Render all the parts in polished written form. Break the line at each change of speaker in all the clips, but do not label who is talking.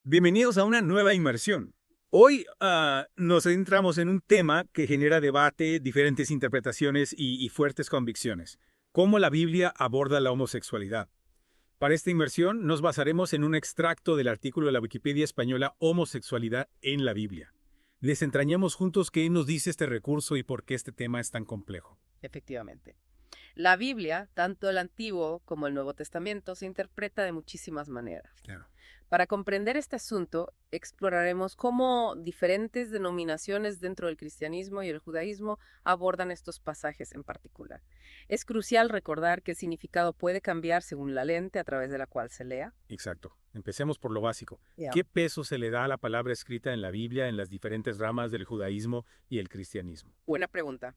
Bienvenidos a una nueva inmersión. Hoy nos centramos en un tema que genera debate, diferentes interpretaciones y fuertes convicciones. ¿Cómo la Biblia aborda la homosexualidad? Para esta inmersión nos basaremos en un extracto del artículo de la Wikipedia española Homosexualidad en la Biblia. Desentrañemos juntos qué nos dice este recurso y por qué este tema es tan complejo.
Efectivamente. La Biblia, tanto el Antiguo como el Nuevo Testamento, se interpreta de muchísimas maneras.
Claro.
Para comprender este asunto, exploraremos cómo diferentes denominaciones dentro del cristianismo y el judaísmo abordan estos pasajes en particular. Es crucial recordar que el significado puede cambiar según la lente a través de la cual se lea.
Exacto. Empecemos por lo básico.
Ya.
¿Qué peso se le da a la palabra escrita en la Biblia en las diferentes ramas del judaísmo y el cristianismo?
Buena pregunta.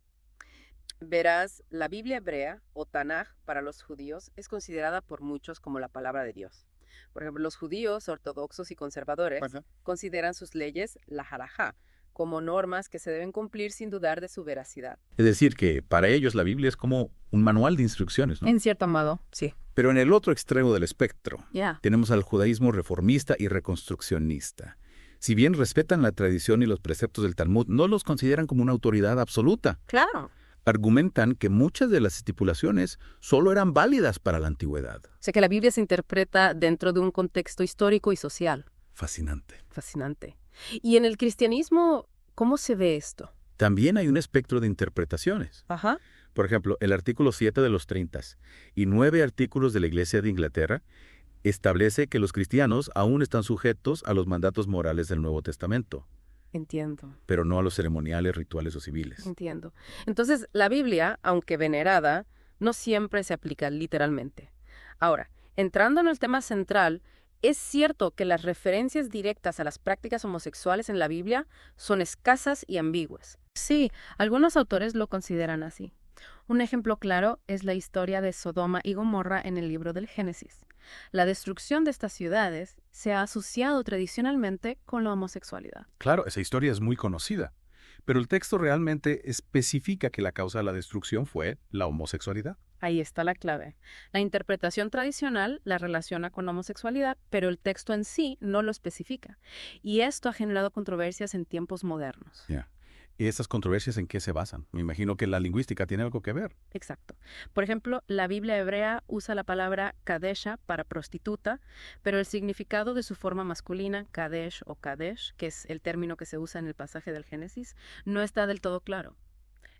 Verás, la Biblia hebrea, o Tanaj para los judíos, es considerada por muchos como la palabra de Dios. Por ejemplo, los judíos ortodoxos y conservadores
Ajá.
consideran sus leyes, la halajá, como normas que se deben cumplir sin dudar de su veracidad.
Es decir, que para ellos la Biblia es como un manual de instrucciones, ¿no?
En cierto modo, sí.
Pero en el otro extremo del espectro,
Ya.
tenemos al judaísmo reformista y reconstruccionista. Si bien respetan la tradición y los preceptos del Talmud, no los consideran como una autoridad absoluta.
Claro.
Argumentan que muchas de las estipulaciones solo eran válidas para la antigüedad.
O sea que la Biblia se interpreta dentro de un contexto histórico y social.
Fascinante.
Fascinante. Y en el cristianismo, ¿cómo se ve esto?
También hay un espectro de interpretaciones.
Ajá.
Por ejemplo, el artículo 7 de los 30 y 9 artículos de la Iglesia de Inglaterra establece que los cristianos aún están sujetos a los mandatos morales del Nuevo Testamento,
Entiendo.
pero no a los ceremoniales, rituales o civiles.
Entiendo. Entonces, la Biblia, aunque venerada, no siempre se aplica literalmente. Ahora, entrando en el tema central, es cierto que las referencias directas a las prácticas homosexuales en la Biblia son escasas y ambiguas. Sí, algunos autores lo consideran así. Un ejemplo claro es la historia de Sodoma y Gomorra en el libro del Génesis. La destrucción de estas ciudades se ha asociado tradicionalmente con la homosexualidad.
Claro, esa historia es muy conocida, pero el texto realmente especifica que la causa de la destrucción fue la homosexualidad.
Ahí está la clave. La interpretación tradicional la relaciona con la homosexualidad, pero el texto en sí no lo especifica. Y esto ha generado controversias en tiempos modernos.
Ya. ¿Y esas controversias en qué se basan? Me imagino que la lingüística tiene algo que ver.
Exacto. Por ejemplo, la Biblia hebrea usa la palabra kadesha para prostituta, pero el significado de su forma masculina, kadesh o kadesh, que es el término que se usa en el pasaje del Génesis, no está del todo claro.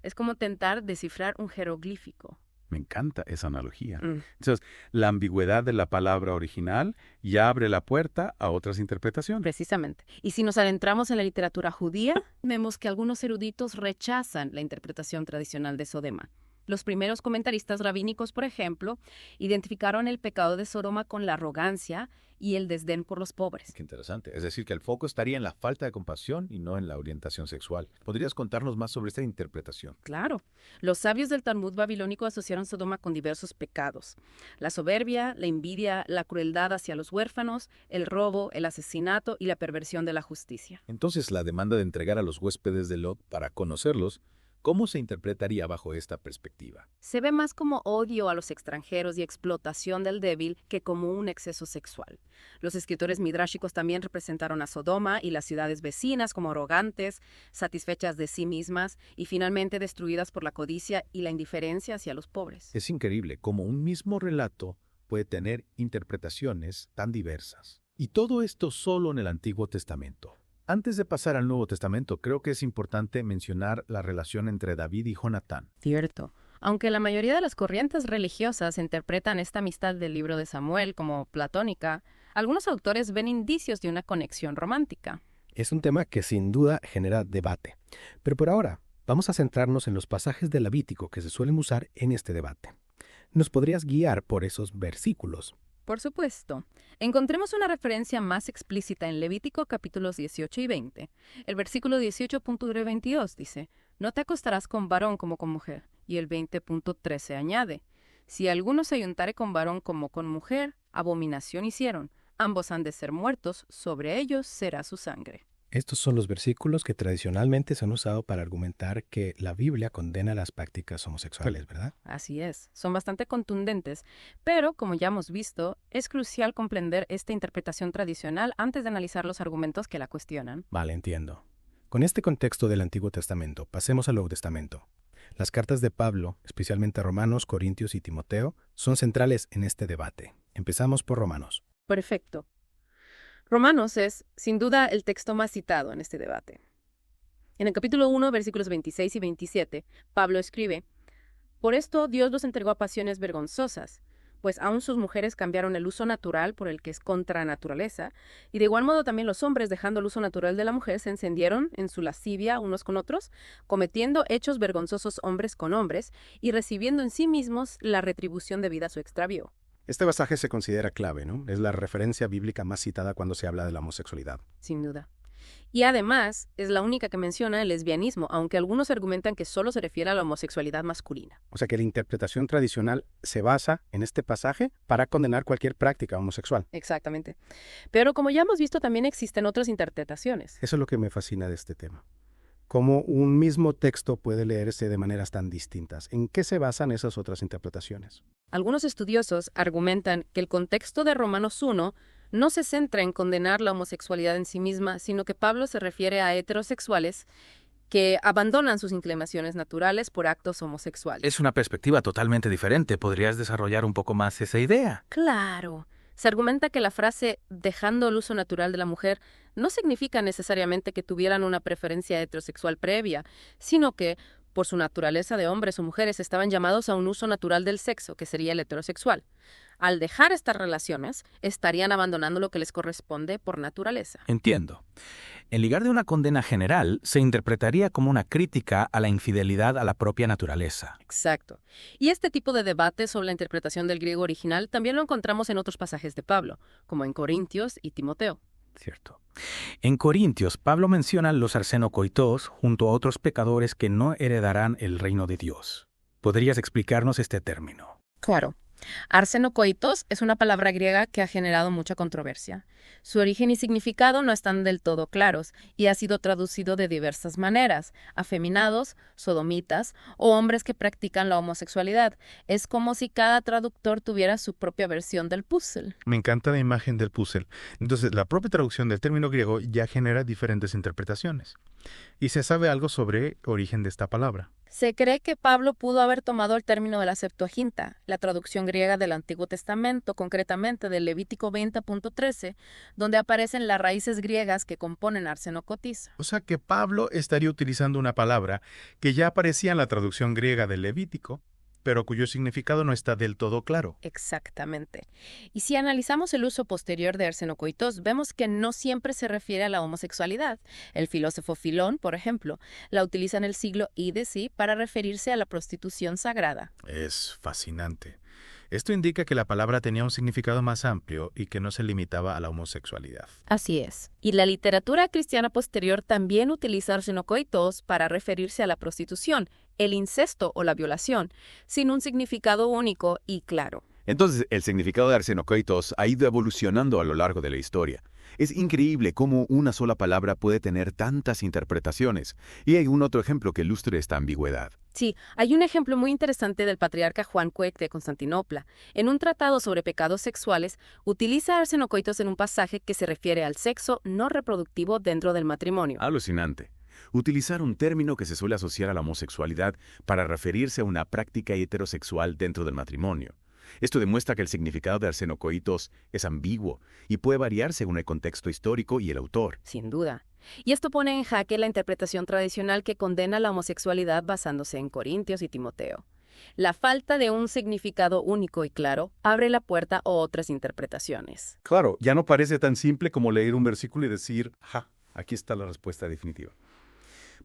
Es como intentar descifrar un jeroglífico.
Me encanta esa analogía.
Mm.
Entonces, la ambigüedad de la palabra original ya abre la puerta a otras interpretaciones.
Precisamente. Y si nos adentramos en la literatura judía, vemos que algunos eruditos rechazan la interpretación tradicional de Sodoma. Los primeros comentaristas rabínicos, por ejemplo, identificaron el pecado de Sodoma con la arrogancia y el desdén por los pobres.
Qué interesante. Es decir, que el foco estaría en la falta de compasión y no en la orientación sexual. ¿Podrías contarnos más sobre esta interpretación?
Claro, los sabios del Talmud babilónico asociaron Sodoma con diversos pecados: la soberbia, la envidia, la crueldad hacia los huérfanos, el robo, el asesinato y la perversión de la justicia.
Entonces, la demanda de entregar a los huéspedes de Lot para conocerlos, ¿cómo se interpretaría bajo esta perspectiva?
Se ve más como odio a los extranjeros y explotación del débil que como un exceso sexual. Los escritores midráshicos también representaron a Sodoma y las ciudades vecinas como arrogantes, satisfechas de sí mismas y finalmente destruidas por la codicia y la indiferencia hacia los pobres.
Es increíble cómo un mismo relato puede tener interpretaciones tan diversas. Y todo esto solo en el Antiguo Testamento. Antes de pasar al Nuevo Testamento, creo que es importante mencionar la relación entre David y Jonatán.
Cierto. Aunque la mayoría de las corrientes religiosas interpretan esta amistad del libro de Samuel como platónica, algunos autores ven indicios de una conexión romántica.
Es un tema que sin duda genera debate. Pero por ahora, vamos a centrarnos en los pasajes de Levítico que se suelen usar en este debate. ¿Nos podrías guiar por esos versículos?
Por supuesto. Encontremos una referencia más explícita en Levítico capítulos 18 y 20. El versículo 18.22 dice: «No te acostarás con varón como con mujer». Y el 20.13 añade: «Si alguno se ayuntare con varón como con mujer, abominación hicieron. Ambos han de ser muertos, sobre ellos será su sangre».
Estos son los versículos que tradicionalmente se han usado para argumentar que la Biblia condena las prácticas homosexuales, ¿verdad?
Así es, son bastante contundentes, pero como ya hemos visto, es crucial comprender esta interpretación tradicional antes de analizar los argumentos que la cuestionan.
Vale, entiendo. Con este contexto del Antiguo Testamento, pasemos al Nuevo Testamento. Las cartas de Pablo, especialmente Romanos, Corintios y Timoteo, son centrales en este debate. Empezamos por Romanos.
Perfecto. Romanos es, sin duda, el texto más citado en este debate. En el capítulo 1, versículos 26 y 27, Pablo escribe: «Por esto Dios los entregó a pasiones vergonzosas, pues aún sus mujeres cambiaron el uso natural por el que es contra naturaleza, y de igual modo también los hombres, dejando el uso natural de la mujer, se encendieron en su lascivia unos con otros, cometiendo hechos vergonzosos hombres con hombres, y recibiendo en sí mismos la retribución debida a su extravío».
Este pasaje se considera clave, ¿no? Es la referencia bíblica más citada cuando se habla de la homosexualidad.
Sin duda. Y además, es la única que menciona el lesbianismo, aunque algunos argumentan que solo se refiere a la homosexualidad masculina.
O sea que la interpretación tradicional se basa en este pasaje para condenar cualquier práctica homosexual.
Exactamente. Pero como ya hemos visto, también existen otras interpretaciones.
Eso es lo que me fascina de este tema. Cómo un mismo texto puede leerse de maneras tan distintas. ¿En qué se basan esas otras interpretaciones?
Algunos estudiosos argumentan que el contexto de Romanos 1 no se centra en condenar la homosexualidad en sí misma, sino que Pablo se refiere a heterosexuales que abandonan sus inclinaciones naturales por actos homosexuales.
Es una perspectiva totalmente diferente. ¿Podrías desarrollar un poco más esa idea?
Claro. Se argumenta que la frase «dejando el uso natural de la mujer» no significa necesariamente que tuvieran una preferencia heterosexual previa, sino que, por su naturaleza de hombres o mujeres, estaban llamados a un uso natural del sexo, que sería el heterosexual. Al dejar estas relaciones, estarían abandonando lo que les corresponde por naturaleza.
Entiendo. En lugar de una condena general, se interpretaría como una crítica a la infidelidad a la propia naturaleza.
Exacto. Y este tipo de debate sobre la interpretación del griego original también lo encontramos en otros pasajes de Pablo, como en Corintios y Timoteo.
Cierto. En Corintios, Pablo menciona los arsenocoitos junto a otros pecadores que no heredarán el reino de Dios. ¿Podrías explicarnos este término?
Claro. Arsenocoitos es una palabra griega que ha generado mucha controversia. Su origen y significado no están del todo claros y ha sido traducido de diversas maneras: afeminados, sodomitas o hombres que practican la homosexualidad. Es como si cada traductor tuviera su propia versión del puzzle.
Me encanta la imagen del puzzle. Entonces, la propia traducción del término griego ya genera diferentes interpretaciones. ¿Y se sabe algo sobre el origen de esta palabra?
Se cree que Pablo pudo haber tomado el término de la Septuaginta, la traducción griega del Antiguo Testamento, concretamente del Levítico 20.13, donde aparecen las raíces griegas que componen arsenocotis.
O sea que Pablo estaría utilizando una palabra que ya aparecía en la traducción griega del Levítico, pero cuyo significado no está del todo claro.
Exactamente. Y si analizamos el uso posterior de arsenocoitos, vemos que no siempre se refiere a la homosexualidad. El filósofo Filón, por ejemplo, la utiliza en el siglo I de sí para referirse a la prostitución sagrada.
Es fascinante. Esto indica que la palabra tenía un significado más amplio y que no se limitaba a la homosexualidad.
Así es. Y la literatura cristiana posterior también utiliza arsenocoitos para referirse a la prostitución, el incesto o la violación, sin un significado único y claro.
Entonces, el significado de arsenocoitos ha ido evolucionando a lo largo de la historia. Es increíble cómo una sola palabra puede tener tantas interpretaciones, y hay un otro ejemplo que ilustre esta ambigüedad.
Sí, hay un ejemplo muy interesante del patriarca Juan Cuec de Constantinopla. En un tratado sobre pecados sexuales, utiliza arsenocoitos en un pasaje que se refiere al sexo no reproductivo dentro del matrimonio.
Alucinante. Utilizar un término que se suele asociar a la homosexualidad para referirse a una práctica heterosexual dentro del matrimonio. Esto demuestra que el significado de arsenocoitos es ambiguo y puede variar según el contexto histórico y el autor.
Sin duda. Y esto pone en jaque la interpretación tradicional que condena la homosexualidad basándose en Corintios y Timoteo. La falta de un significado único y claro abre la puerta a otras interpretaciones.
Claro, ya no parece tan simple como leer un versículo y decir, ¡ja! Aquí está la respuesta definitiva.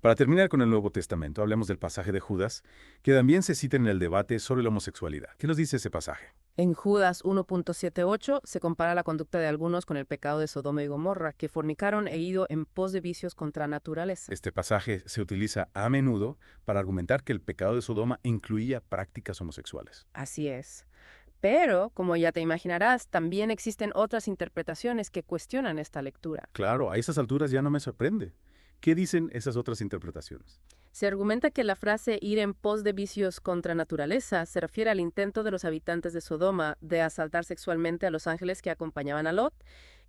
Para terminar con el Nuevo Testamento, hablemos del pasaje de Judas, que también se cita en el debate sobre la homosexualidad. ¿Qué nos dice ese pasaje?
En Judas 1.78 se compara la conducta de algunos con el pecado de Sodoma y Gomorra, que fornicaron e ido en pos de vicios contra naturaleza.
Este pasaje se utiliza a menudo para argumentar que el pecado de Sodoma incluía prácticas homosexuales.
Así es. Pero, como ya te imaginarás, también existen otras interpretaciones que cuestionan esta lectura.
Claro, a esas alturas ya no me sorprende. ¿Qué dicen esas otras interpretaciones?
Se argumenta que la frase ir en pos de vicios contra naturaleza se refiere al intento de los habitantes de Sodoma de asaltar sexualmente a los ángeles que acompañaban a Lot,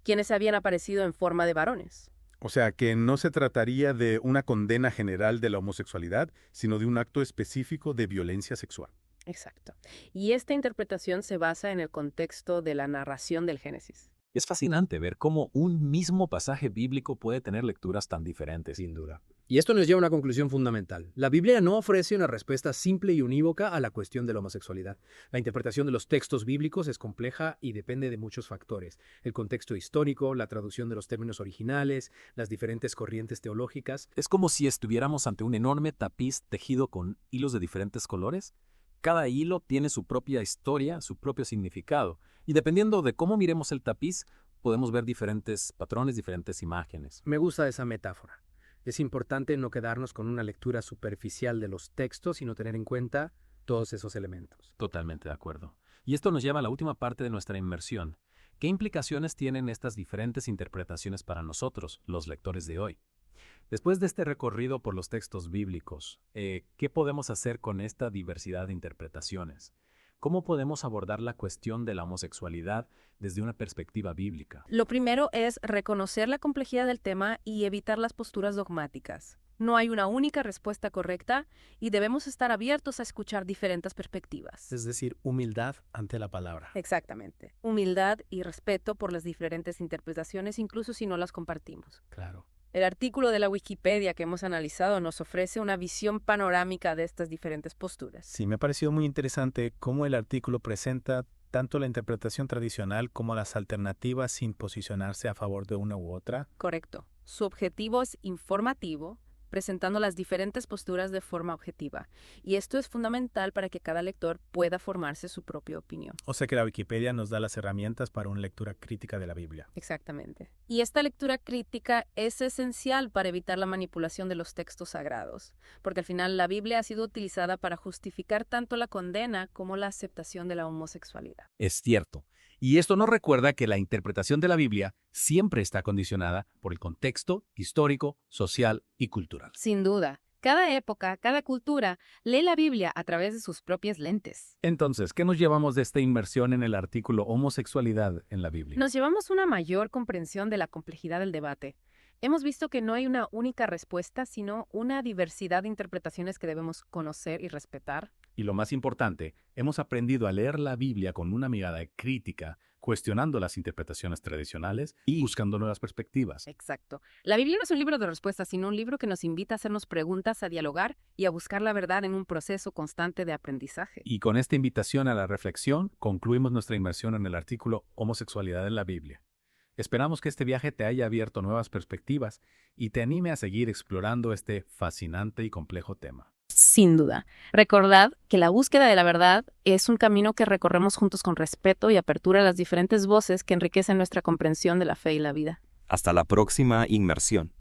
quienes habían aparecido en forma de varones.
O sea, que no se trataría de una condena general de la homosexualidad, sino de un acto específico de violencia sexual.
Exacto. Y esta interpretación se basa en el contexto de la narración del Génesis.
Es fascinante ver cómo un mismo pasaje bíblico puede tener lecturas tan diferentes.
Sin duda. Y esto nos lleva a una conclusión fundamental. La Biblia no ofrece una respuesta simple y unívoca a la cuestión de la homosexualidad. La interpretación de los textos bíblicos es compleja y depende de muchos factores. El contexto histórico, la traducción de los términos originales, las diferentes corrientes teológicas.
Es como si estuviéramos ante un enorme tapiz tejido con hilos de diferentes colores. Cada hilo tiene su propia historia, su propio significado. Y dependiendo de cómo miremos el tapiz, podemos ver diferentes patrones, diferentes imágenes.
Me gusta esa metáfora. Es importante no quedarnos con una lectura superficial de los textos, sino tener en cuenta todos esos elementos.
Totalmente de acuerdo. Y esto nos lleva a la última parte de nuestra inmersión. ¿Qué implicaciones tienen estas diferentes interpretaciones para nosotros, los lectores de hoy? Después de este recorrido por los textos bíblicos, ¿qué podemos hacer con esta diversidad de interpretaciones? ¿Cómo podemos abordar la cuestión de la homosexualidad desde una perspectiva bíblica?
Lo primero es reconocer la complejidad del tema y evitar las posturas dogmáticas. No hay una única respuesta correcta y debemos estar abiertos a escuchar diferentes perspectivas.
Es decir, humildad ante la palabra.
Exactamente. Humildad y respeto por las diferentes interpretaciones, incluso si no las compartimos.
Claro.
El artículo de la Wikipedia que hemos analizado nos ofrece una visión panorámica de estas diferentes posturas.
Sí, me ha parecido muy interesante cómo el artículo presenta tanto la interpretación tradicional como las alternativas sin posicionarse a favor de una u otra.
Correcto. Su objetivo es informativo, presentando las diferentes posturas de forma objetiva. Y esto es fundamental para que cada lector pueda formarse su propia opinión.
O sea que la Wikipedia nos da las herramientas para una lectura crítica de la Biblia.
Exactamente. Y esta lectura crítica es esencial para evitar la manipulación de los textos sagrados, porque al final la Biblia ha sido utilizada para justificar tanto la condena como la aceptación de la homosexualidad.
Es cierto. Y esto nos recuerda que la interpretación de la Biblia siempre está condicionada por el contexto histórico, social y cultural.
Sin duda. Cada época, cada cultura, lee la Biblia a través de sus propias lentes.
Entonces, ¿qué nos llevamos de esta inmersión en el artículo Homosexualidad en la Biblia?
Nos llevamos una mayor comprensión de la complejidad del debate. Hemos visto que no hay una única respuesta, sino una diversidad de interpretaciones que debemos conocer y respetar.
Y lo más importante, hemos aprendido a leer la Biblia con una mirada crítica, cuestionando las interpretaciones tradicionales y buscando nuevas perspectivas.
Exacto. La Biblia no es un libro de respuestas, sino un libro que nos invita a hacernos preguntas, a dialogar y a buscar la verdad en un proceso constante de aprendizaje.
Y con esta invitación a la reflexión, concluimos nuestra inmersión en el artículo Homosexualidad en la Biblia. Esperamos que este viaje te haya abierto nuevas perspectivas y te anime a seguir explorando este fascinante y complejo tema.
Sin duda. Recordad que la búsqueda de la verdad es un camino que recorremos juntos con respeto y apertura a las diferentes voces que enriquecen nuestra comprensión de la fe y la vida.
Hasta la próxima inmersión.